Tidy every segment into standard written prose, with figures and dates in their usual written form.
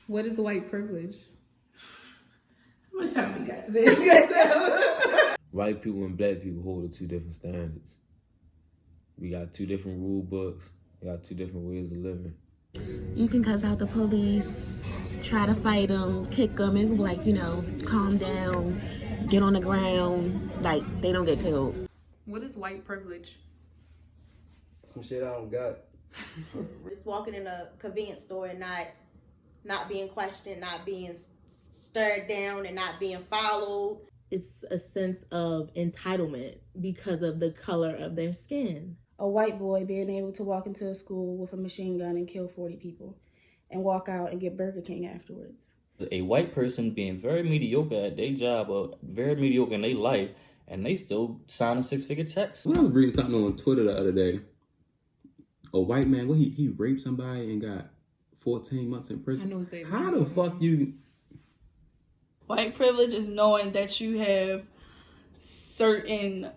What is white privilege? How much time we got? This? White people and black people hold to two different standards. We got two different rule books. We got two different ways of living. You can cuss out the police, try to fight them, kick them, and be like, calm down, get on the ground, like they don't get killed. What is white privilege? Some shit I don't got. It's walking in a convenience store and not being questioned, not being stared down, and not being followed. It's a sense of entitlement because of the color of their skin. A white boy being able to walk into a school with a machine gun and kill 40 people and walk out and get Burger King afterwards. A white person being very mediocre at their job or very mediocre in their life, and they still signing 6-figure checks. When I was reading something on Twitter the other day, a white man, he raped somebody and got 14 months in prison. I know it's How the fuck you... White privilege is knowing that you have certain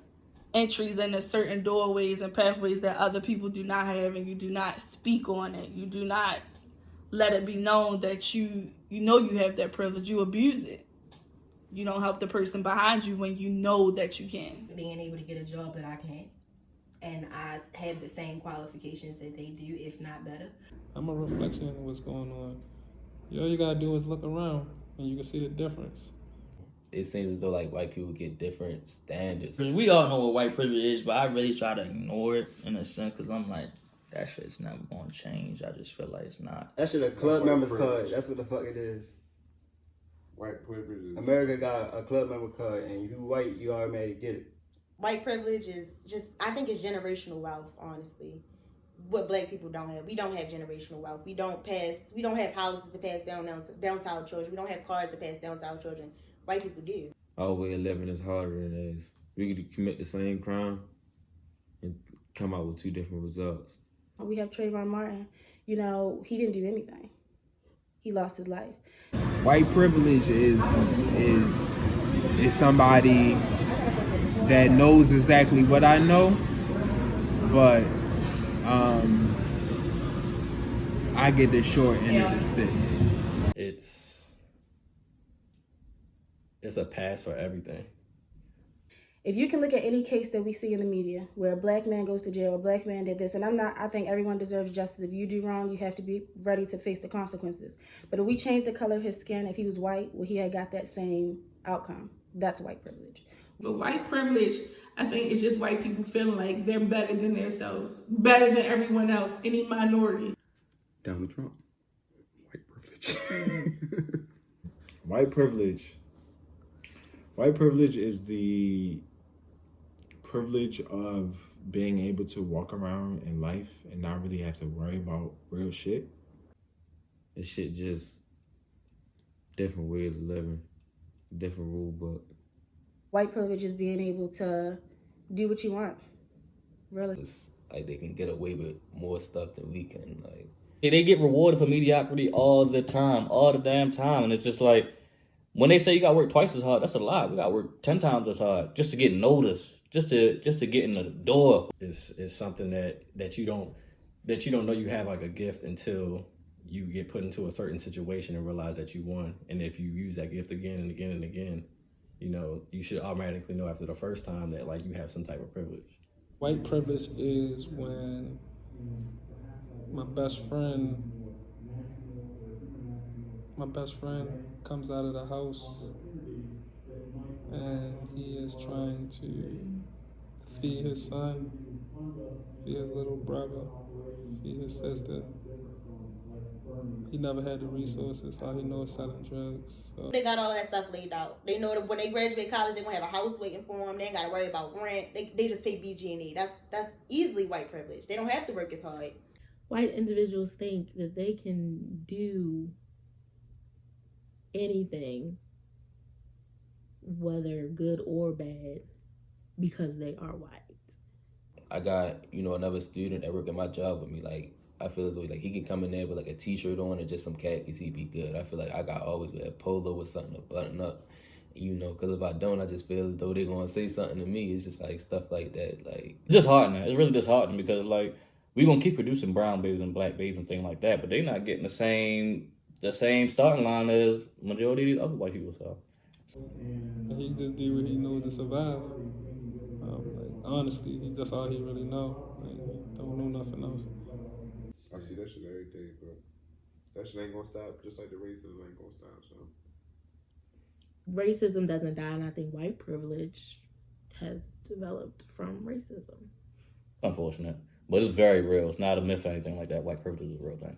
entries into certain doorways and pathways that other people do not have, and you do not speak on it. You do not let it be known that you have that privilege. You abuse it. You don't help the person behind you when you know that you can. Being able to get a job that I can't, and I have the same qualifications that they do, if not better. I'm a reflection of what's going on. All you gotta do is look around and you can see the difference. It seems as though like white people get different standards. We all know what white privilege is, but I really try to ignore it in a sense because I'm like, that shit's never going to change. I just feel like it's not. That shit a club members card. That's what the fuck it is. White privilege. America got a club member card, and if you white, you automatically get it. White privilege is I think it's generational wealth, honestly. What black people don't have. We don't have generational wealth. We don't have houses to pass down to our children. We don't have cars to pass down to our children. White people do. Our way of living is harder than theirs. We could commit the same crime and come out with two different results. We have Trayvon Martin. He didn't do anything. He lost his life. White privilege is somebody that knows exactly what I know, but I get the short end of the stick. It's a pass for everything. If you can look at any case that we see in the media where a black man goes to jail, a black man did this, and I think everyone deserves justice. If you do wrong, you have to be ready to face the consequences. But if we change the color of his skin, if he was white, he had got that same outcome. That's white privilege. But white privilege, I think, is just white people feeling like they're better than themselves, better than everyone else, any minority. Donald Trump. White privilege. White privilege. White privilege is the privilege of being able to walk around in life and not really have to worry about real shit. This shit just different ways of living, different rule book. White privilege is being able to do what you want, really. It's like they can get away with more stuff than we can. Like They get rewarded for mediocrity all the damn time, and it's just like, when they say you got to work twice as hard, that's a lie. We got to work 10 times as hard just to get noticed, just to get in the door. It's something that you don't know you have like a gift until you get put into a certain situation and realize that you won. And if you use that gift again and again and again, you should automatically know after the first time that like you have some type of privilege. White privilege is when my best friend comes out of the house and he is trying to feed his son, feed his little brother, feed his sister. He never had the resources. All he knows is selling drugs. So. They got all of that stuff laid out. They know that when they graduate college, they're going to have a house waiting for them. They ain't got to worry about rent. They just pay BG&E. That's easily white privilege. They don't have to work as hard. White individuals think that they can do anything, whether good or bad, because they are white. I got, another student that work at my job with me. Like, I feel as though like he can come in there with like a t-shirt on and just some khakis, he'd be good. I feel like I got always wear a polo with something to button up, because if I don't, I just feel as though they're going to say something to me. It's just like stuff like that. Like, disheartening. It's really disheartening because like, we're going to keep producing brown babies and black babies and things like that, but they're not getting the same the same starting line as majority of these other white people. So And he just did what he knows to survive. Honestly, that's all he really know. Like, he don't know nothing else. I see that shit every day, bro. That shit ain't gonna stop, just like the racism ain't gonna stop. So Racism doesn't die, and I think white privilege has developed from racism. unfortunate, but it's very real. It's not a myth or anything like that. White privilege is a real thing.